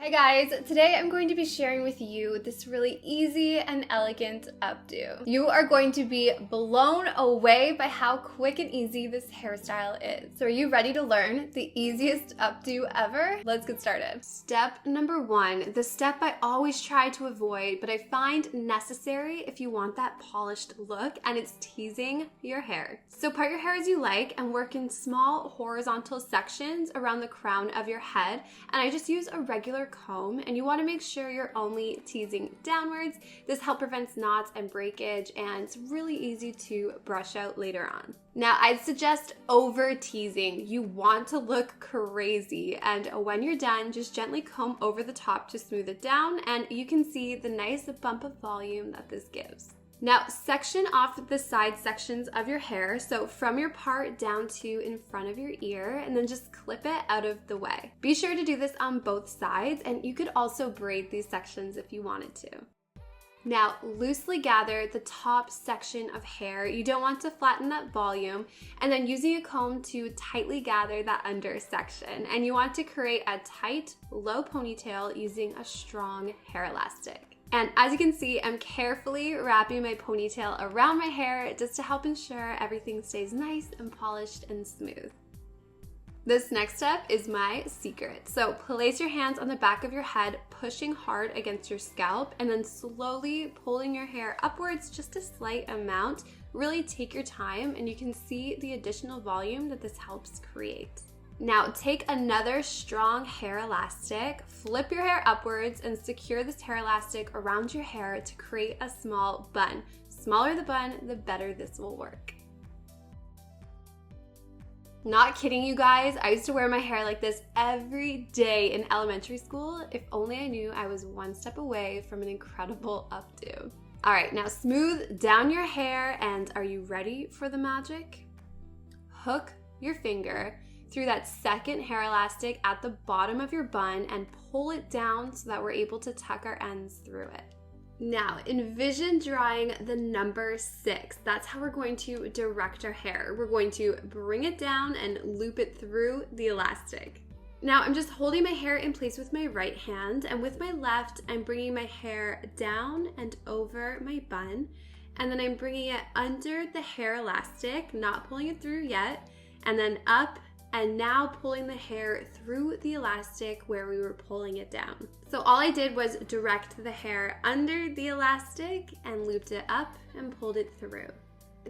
Hi guys, today I'm going to be sharing with you this really easy and elegant updo. You are going to be blown away by how quick and easy this hairstyle is. So are you ready to learn the easiest updo ever? Let's get started. Step number one, the step I always try to avoid, but I find necessary if you want that polished look, and it's teasing your hair. So part your hair as you like and work in small horizontal sections around the crown of your head, and I just use a regular comb, and you want to make sure you're only teasing downwards. This helps prevent knots and breakage, and it's really easy to brush out later on. Now, I'd suggest over teasing. You want to look crazy, and when you're done, just gently comb over the top to smooth it down, and you can see the nice bump of volume that this gives. Now, section off the side sections of your hair, so from your part down to in front of your ear, and then just clip it out of the way. Be sure to do this on both sides, and you could also braid these sections if you wanted to. Now, loosely gather the top section of hair. You don't want to flatten that volume, and then using a comb to tightly gather that under section. And you want to create a tight, low ponytail using a strong hair elastic. And as you can see, I'm carefully wrapping my ponytail around my hair just to help ensure everything stays nice and polished and smooth. This next step is my secret. So place your hands on the back of your head, pushing hard against your scalp, and then slowly pulling your hair upwards just a slight amount. Really take your time, and you can see the additional volume that this helps create. Now take another strong hair elastic, flip your hair upwards, and secure this hair elastic around your hair to create a small bun. Smaller the bun, the better this will work. Not kidding, you guys, I used to wear my hair like this every day in elementary school. If only I knew I was one step away from an incredible updo. All right, now smooth down your hair, and are you ready for the magic? Hook your finger through that second hair elastic at the bottom of your bun and pull it down so that we're able to tuck our ends through it. Now, envision drawing the number 6. That's how we're going to direct our hair. We're going to bring it down and loop it through the elastic. Now, I'm just holding my hair in place with my right hand, and with my left, I'm bringing my hair down and over my bun, and then I'm bringing it under the hair elastic, not pulling it through yet, and then up, and now pulling the hair through the elastic where we were pulling it down. So all I did was direct the hair under the elastic and looped it up and pulled it through.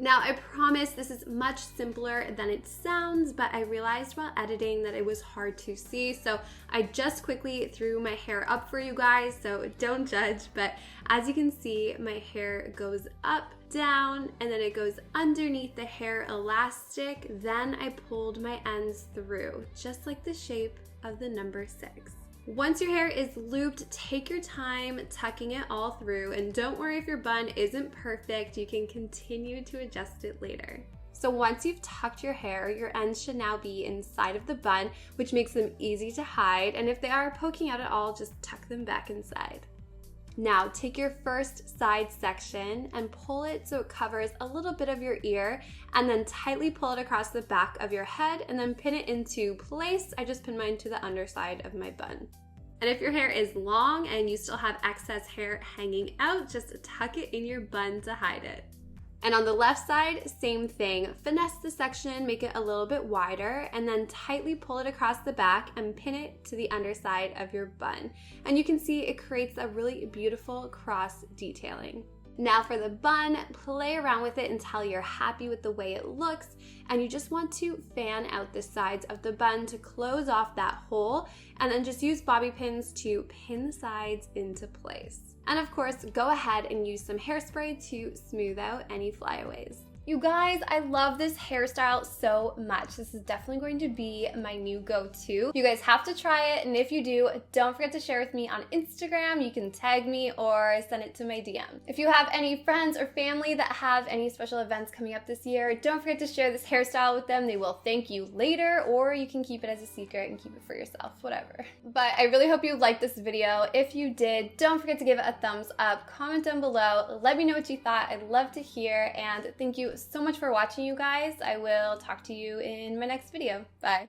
Now, I promise this is much simpler than it sounds, but I realized while editing that it was hard to see, so I just quickly threw my hair up for you guys, so don't judge. But as you can see, my hair goes up, down, and then it goes underneath the hair elastic. Then I pulled my ends through, just like the shape of the number 6. Once your hair is looped, take your time tucking it all through, and don't worry if your bun isn't perfect, you can continue to adjust it later. So once you've tucked your hair, your ends should now be inside of the bun, which makes them easy to hide, and if they are poking out at all, just tuck them back inside. Now take your first side section and pull it so it covers a little bit of your ear, and then tightly pull it across the back of your head and then pin it into place. I just pinned mine to the underside of my bun. And if your hair is long and you still have excess hair hanging out, just tuck it in your bun to hide it. And on the left side, same thing. Finesse the section, make it a little bit wider, and then tightly pull it across the back and pin it to the underside of your bun. And you can see it creates a really beautiful cross detailing. Now for the bun, play around with it until you're happy with the way it looks, and you just want to fan out the sides of the bun to close off that hole, and then just use bobby pins to pin the sides into place. And of course, go ahead and use some hairspray to smooth out any flyaways. You guys, I love this hairstyle so much. This is definitely going to be my new go-to. You guys have to try it, and if you do, don't forget to share with me on Instagram. You can tag me or send it to my DM. If you have any friends or family that have any special events coming up this year, don't forget to share this hairstyle with them. They will thank you later, or you can keep it as a secret and keep it for yourself, whatever. But I really hope you liked this video. If you did, don't forget to give it a thumbs up, comment down below, let me know what you thought. I'd love to hear, and thank you so much for watching, you guys. I will talk to you in my next video. Bye.